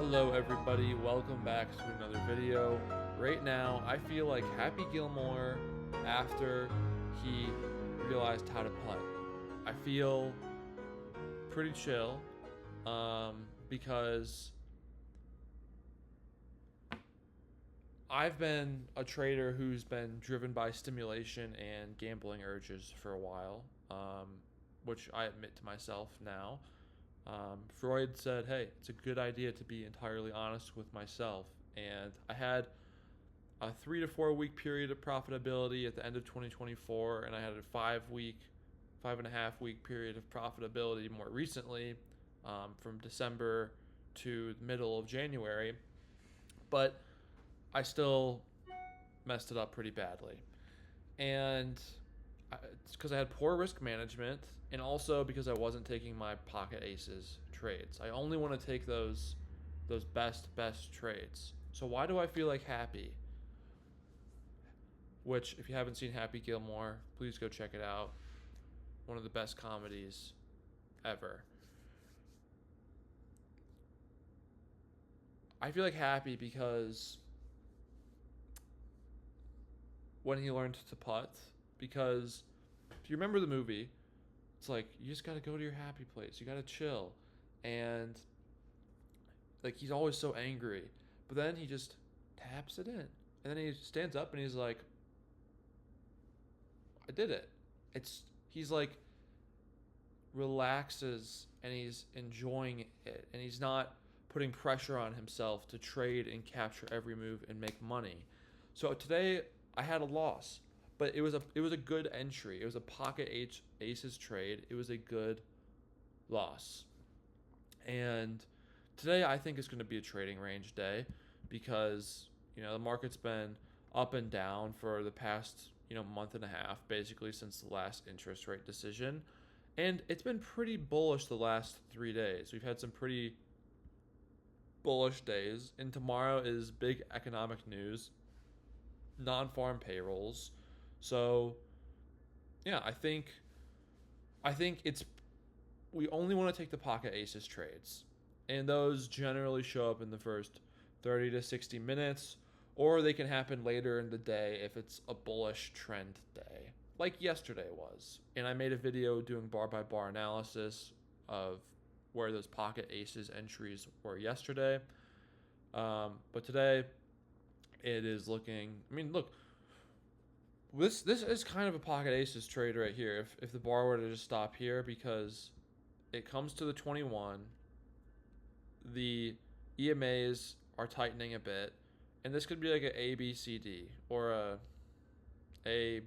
Hello everybody, welcome back to another video. Right now, I feel like Happy Gilmore after he realized how to putt. I feel pretty chill because I've been a trader who's been driven by stimulation and gambling urges for a while, which I admit to myself now. Freud said, hey, it's a good idea to be entirely honest with myself. And I had a 3 to 4 week period of profitability at the end of 2024, and I had a 5.5 week period of profitability more recently, from December to the middle of January. But I still messed it up pretty badly. And it's because I had poor risk management, and also because I wasn't taking my pocket aces trades. I only want to take those best trades. So why do I feel like Happy? Which, if you haven't seen Happy Gilmore, please go check it out. One of the best comedies ever. I feel like Happy because when he learned to putt, because if you remember the movie, it's like you just got to go to your happy place. You got to chill. And like he's always so angry, but then he just taps it in. And then he stands up and he's like, I did it. He's like relaxes and he's enjoying it, and he's not putting pressure on himself to trade and capture every move and make money. So today I had a loss, but it was a good entry. It was a pocket aces trade. It was a good loss. And today I think is going to be a trading range day because the market's been up and down for the past month and a half, basically since the last interest rate decision. And it's been pretty bullish the last 3 days. We've had some pretty bullish days, and tomorrow is big economic news, non-farm payrolls. So yeah, I think it's we only want to take the pocket aces trades, and those generally show up in the first 30 to 60 minutes, or they can happen later in the day if it's a bullish trend day, like yesterday was. And I made a video doing bar by bar analysis of where those pocket aces entries were yesterday. But today, it is looking. I mean, look, this is kind of a pocket aces trade right here. If the bar were to just stop here, because it comes to the 21, the EMAs are tightening a bit, and this could be like a B C D or a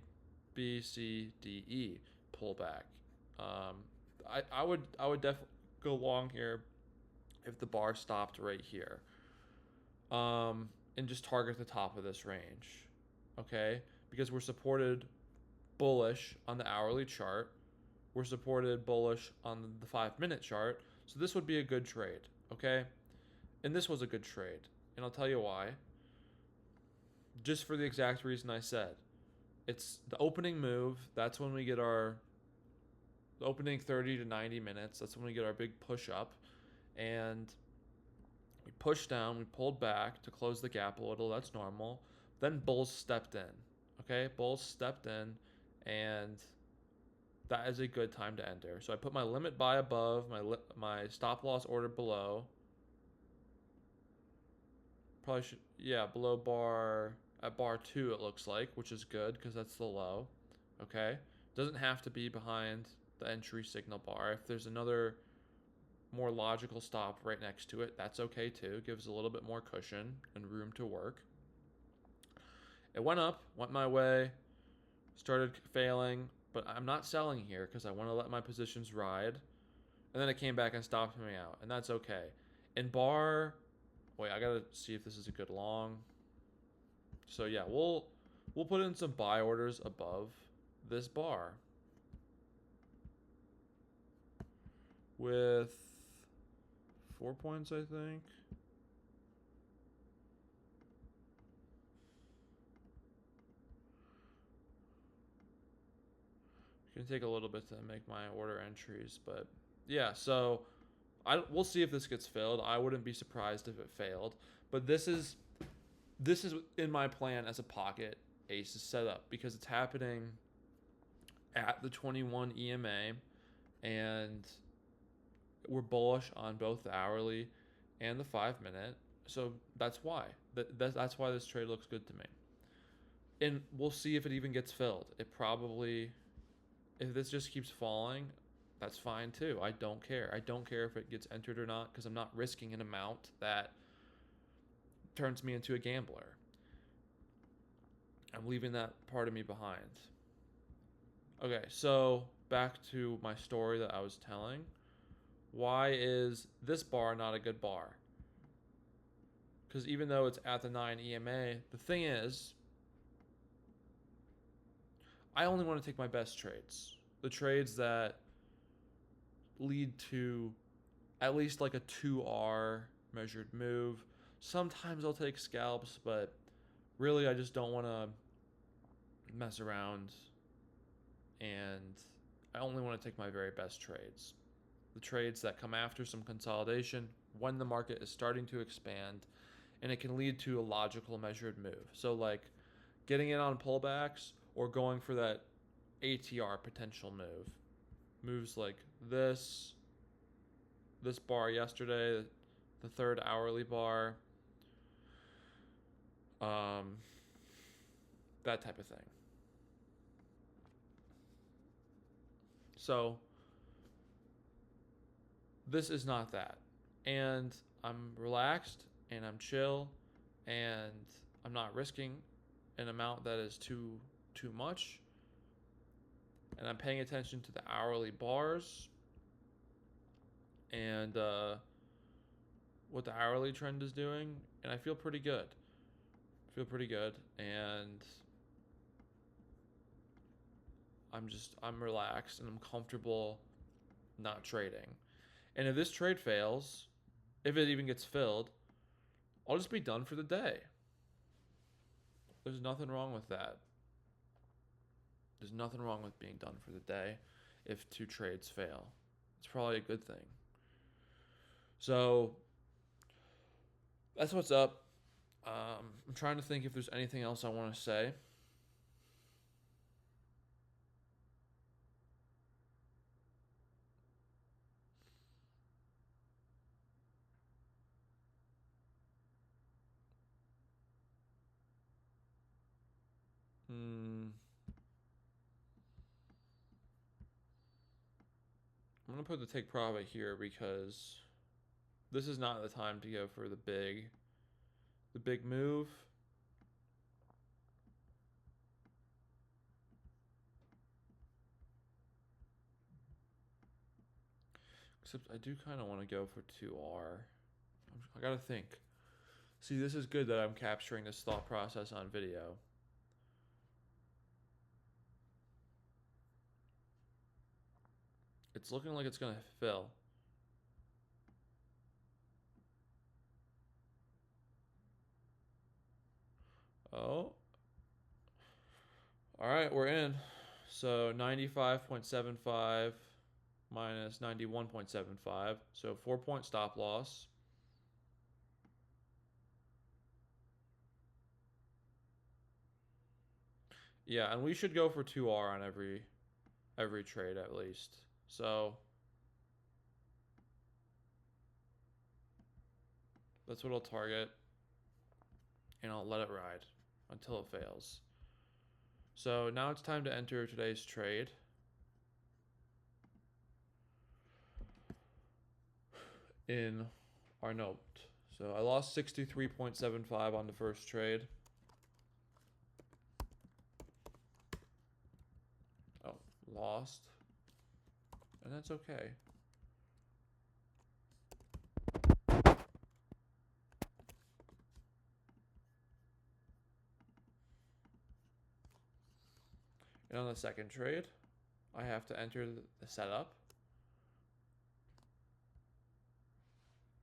B C D E pullback. I would definitely go long here if the bar stopped right here, and just target the top of this range, okay? Because we're supported bullish on the hourly chart, we're supported bullish on the 5 minute chart, so this would be a good trade, okay? And this was a good trade, and I'll tell you why. Just for the exact reason I said. It's the opening move. That's when we get our the opening 30 to 90 minutes. That's when we get our big push up. And we pushed down, we pulled back to close the gap a little. That's normal. Then bulls stepped in. Okay? Bulls stepped in, and that is a good time to enter. So I put my limit buy above, my stop loss order below. Probably should, yeah, below bar, at bar 2 it looks like, which is good because that's the low. Okay? Doesn't have to be behind the entry signal bar. If there's another more logical stop right next to it, that's okay too. Gives a little bit more cushion and room to work. It went up, went my way, started failing, but I'm not selling here because I want to let my positions ride. And then it came back and stopped me out, and that's okay. In bar, wait, I gotta see if this is a good long. So yeah, we'll put in some buy orders above this bar with 4 points, I think. It's gonna take a little bit to make my order entries, but yeah. So we'll see if this gets filled. I wouldn't be surprised if it failed. But this is in my plan as a pocket aces setup because it's happening at the 21 EMA, and we're bullish on both the hourly and the 5-minute. So that's why that's why this trade looks good to me. And we'll see if it even gets filled. It probably, if this just keeps falling, that's fine too. I don't care. I don't care if it gets entered or not because I'm not risking an amount that turns me into a gambler. I'm leaving that part of me behind. Okay, so back to my story that I was telling. Why is this bar not a good bar? Because even though it's at the 9 EMA, the thing is, I only want to take my best trades. The trades that lead to at least like a 2R measured move. Sometimes I'll take scalps, but really I just don't want to mess around, and I only want to take my very best trades. The trades that come after some consolidation when the market is starting to expand, and it can lead to a logical measured move. So like getting in on pullbacks or going for that ATR potential move. Moves like this bar yesterday, the third hourly bar, that type of thing. So this is not that. And I'm relaxed and I'm chill and I'm not risking an amount that is too much. And I'm paying attention to the hourly bars and what the hourly trend is doing, and I feel pretty good. And I'm relaxed and I'm comfortable not trading. And if this trade fails, if it even gets filled, I'll just be done for the day. There's nothing wrong with that. There's nothing wrong with being done for the day if 2 trades fail. It's probably a good thing. So that's what's up. I'm trying to think if there's anything else I want to say. I'm going to put the take profit here because this is not the time to go for the big move. Except I do kind of want to go for 2R. I got to think. See, this is good that I'm capturing this thought process on video. It's looking like it's going to fill. Oh. All right, we're in. So 95.75 minus 91.75. So 4-point stop loss. Yeah, and we should go for 2R on every trade at least. So that's what I'll target, and I'll let it ride until it fails. So now it's time to enter today's trade. In our note. So I lost 63.75 on the first trade. Oh, lost. And that's okay. And on the second trade, I have to enter the setup,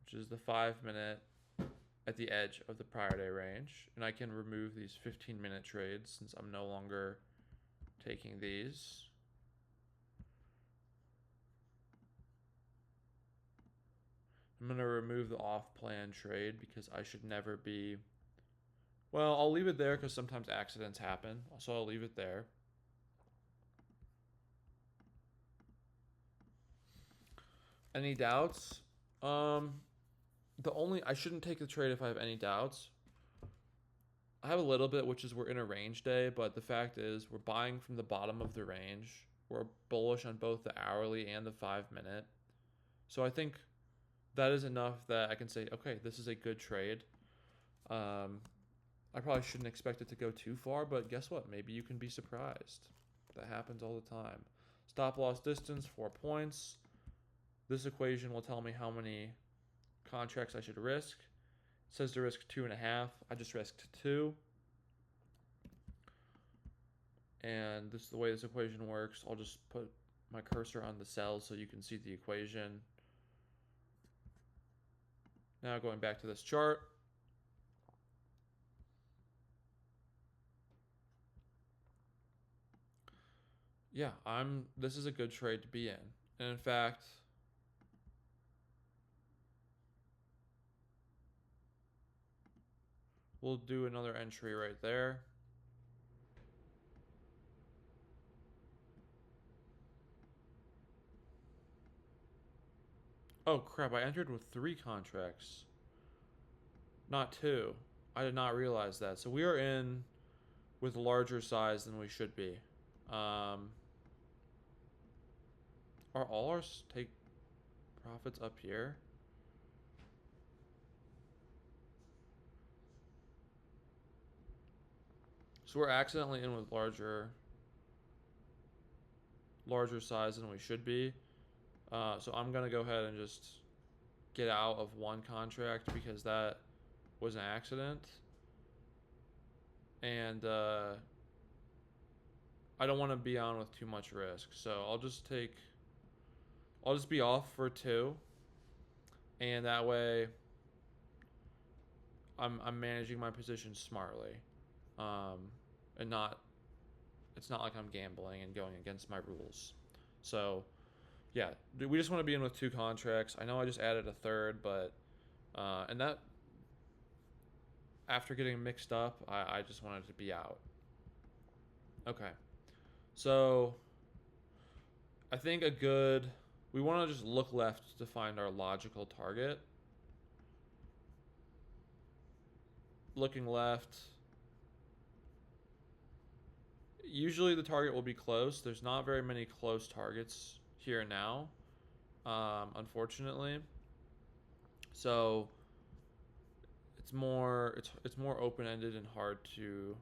which is the 5-minute at the edge of the prior day range. And I can remove these 15-minute trades since I'm no longer taking these. I'm going to remove the off-plan trade because I should never be... Well, I'll leave it there because sometimes accidents happen. So I'll leave it there. Any doubts? I shouldn't take the trade if I have any doubts. I have a little bit, which is we're in a range day, but the fact is we're buying from the bottom of the range. We're bullish on both the hourly and the 5-minute. So I think that is enough that I can say, okay, this is a good trade. I probably shouldn't expect it to go too far, but guess what? Maybe you can be surprised. That happens all the time. Stop loss distance, 4 points. This equation will tell me how many contracts I should risk. It says to risk 2.5. I just risked 2. And this is the way this equation works. I'll just put my cursor on the cell so you can see the equation. Now going back to this chart. Yeah, this is a good trade to be in. And in fact, we'll do another entry right there. Oh crap, I entered with 3 contracts. Not 2. I did not realize that. So we are in with larger size than we should be. Are all our take profits up here? So we're accidentally in with larger size than we should be. So I'm going to go ahead and just get out of one contract because that was an accident. And I don't want to be on with too much risk. So I'll just be off for 2. And that way I'm managing my position smartly. And it's not like I'm gambling and going against my rules. So yeah, we just want to be in with 2 contracts. I know I just added a third, but and that after getting mixed up, I just wanted to be out. Okay, so I think we want to just look left to find our logical target. Looking left, usually the target will be close. There's not very many close targets here now, unfortunately. So it's more open-ended and hard to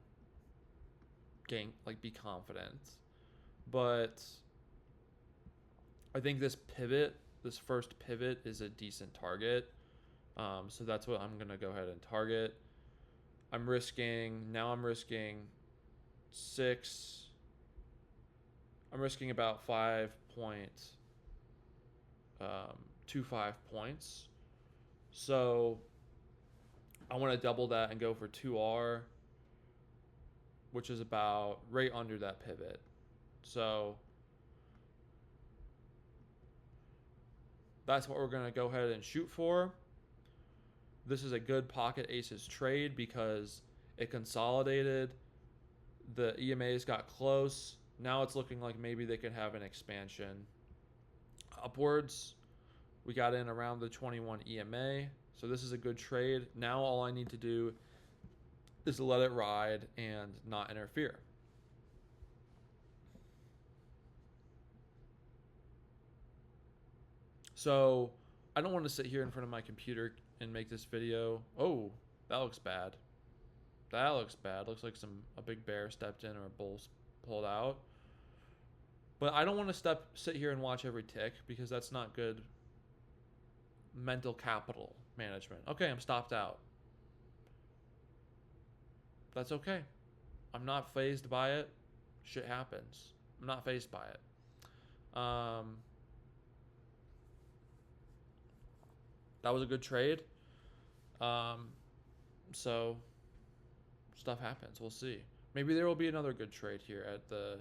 be confident. But I think this first pivot is a decent target. So that's what I'm gonna go ahead and target. I'm risking 6. I'm risking about 5.25 points. So I want to double that and go for 2R, which is about right under that pivot. So that's what we're going to go ahead and shoot for. This is a good pocket aces trade because it consolidated. The EMAs got close. Now it's looking like maybe they could have an expansion upwards. We got in around the 21 EMA. So this is a good trade. Now all I need to do is let it ride and not interfere. So I don't want to sit here in front of my computer and make this video. Oh, that looks bad. That looks bad. Looks like a big bear stepped in or a bull pulled out. But I don't want to sit here and watch every tick because that's not good mental capital management. Okay, I'm stopped out. That's okay. I'm not fazed by it. Shit happens. I'm not fazed by it. That was a good trade. So stuff happens. We'll see. Maybe there will be another good trade here at the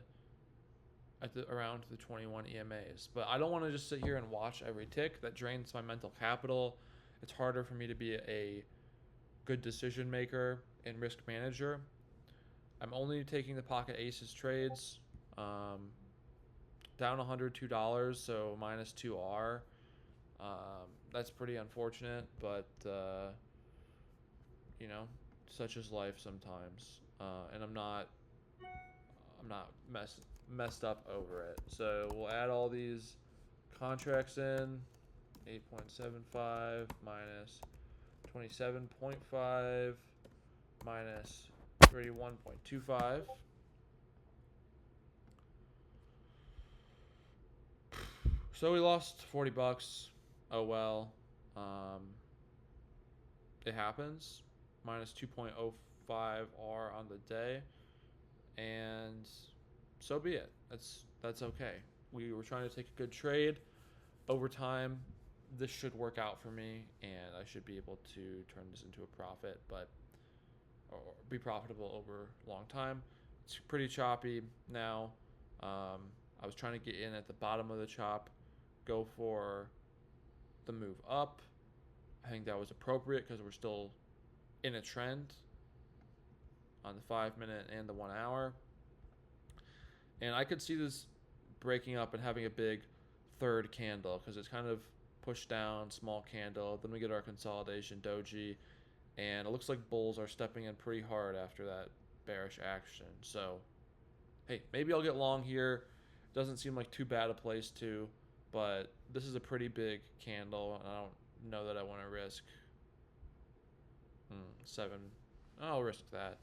around the 21 EMAs. But I don't want to just sit here and watch every tick. That drains my mental capital. it's harder for me to be a good decision maker and risk manager. I'm only taking the pocket aces trades. Down $102, so minus 2R. That's pretty unfortunate, but you know, such is life sometimes. And I'm not messed up over it. So we'll add all these contracts in. 8.75 minus 27.5 minus 31.25. So we lost $40. Oh well. It happens. Minus 2.05R on the day. And so be it. That's okay. We were trying to take a good trade. Over time, this should work out for me, and I should be able to turn this into a profit, or be profitable over a long time. It's pretty choppy now. I was trying to get in at the bottom of the chop, go for the move up. I think that was appropriate because we're still in a trend on the 5 minute and the 1 hour. And I could see this breaking up and having a big third candle because it's kind of pushed down, small candle. Then we get our consolidation doji, and it looks like bulls are stepping in pretty hard after that bearish action. So, hey, maybe I'll get long here. Doesn't seem like too bad a place to, but this is a pretty big candle, and I don't know that I want to risk 7. I'll risk that,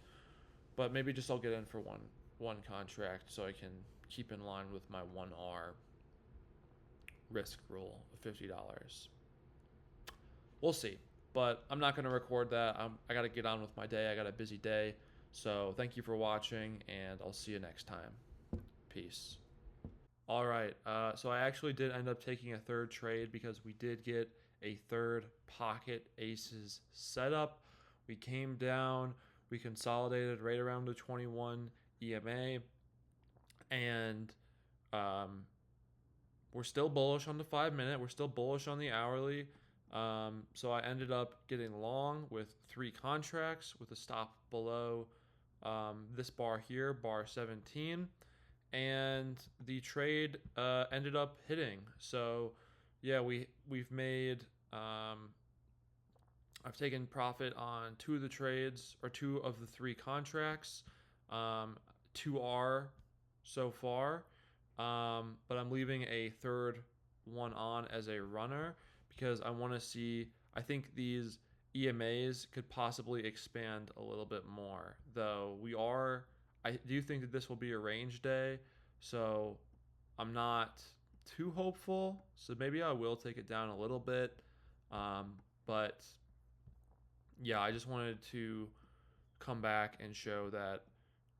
but maybe just I'll get in for one contract so I can keep in line with my 1R risk rule of $50. We'll see, but I'm not going to record that. I got to get on with my day. I got a busy day. So thank you for watching, and I'll see you next time. Peace. All right, so I actually did end up taking a third trade because we did get a third pocket aces setup. We came down, we consolidated right around the 21 EMA, and we're still bullish on the 5 minute. We're still bullish on the hourly. So I ended up getting long with 3 contracts with a stop below this bar here, bar 17. And the trade ended up hitting. So yeah, we've made I've taken profit on 2 of the trades, or 2 of the 3 contracts. 2R so far. But I'm leaving a third one on as a runner because I want to see. I think these EMAs could possibly expand a little bit more, though I do think that this will be a range day, so I'm not too hopeful. So maybe I will take it down a little bit. But yeah, I just wanted to come back and show that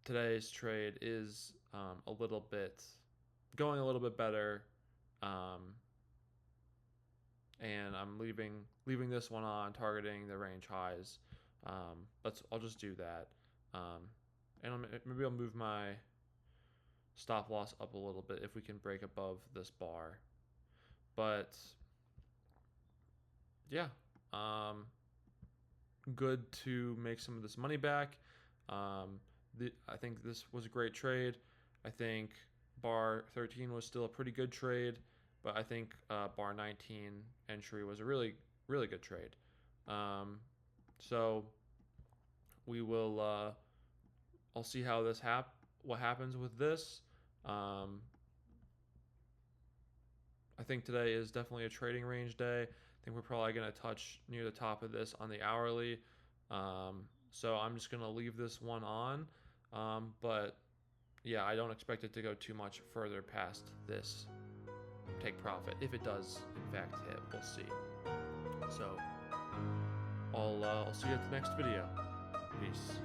today's trade is going a little bit better, and I'm leaving this one on, targeting the range highs. I'll just do that, and maybe I'll move my stop loss up a little bit if we can break above this bar. But yeah, good to make some of this money back. I think this was a great trade. I think bar 13 was still a pretty good trade, but I think bar 19 entry was a really, really good trade. So we will. I'll see how what happens with this. I think today is definitely a trading range day. I think we're probably going to touch near the top of this on the hourly. So I'm just going to leave this one on. But yeah, I don't expect it to go too much further past this take profit. If it does, in fact, hit, we'll see. So I'll see you at the next video. Peace.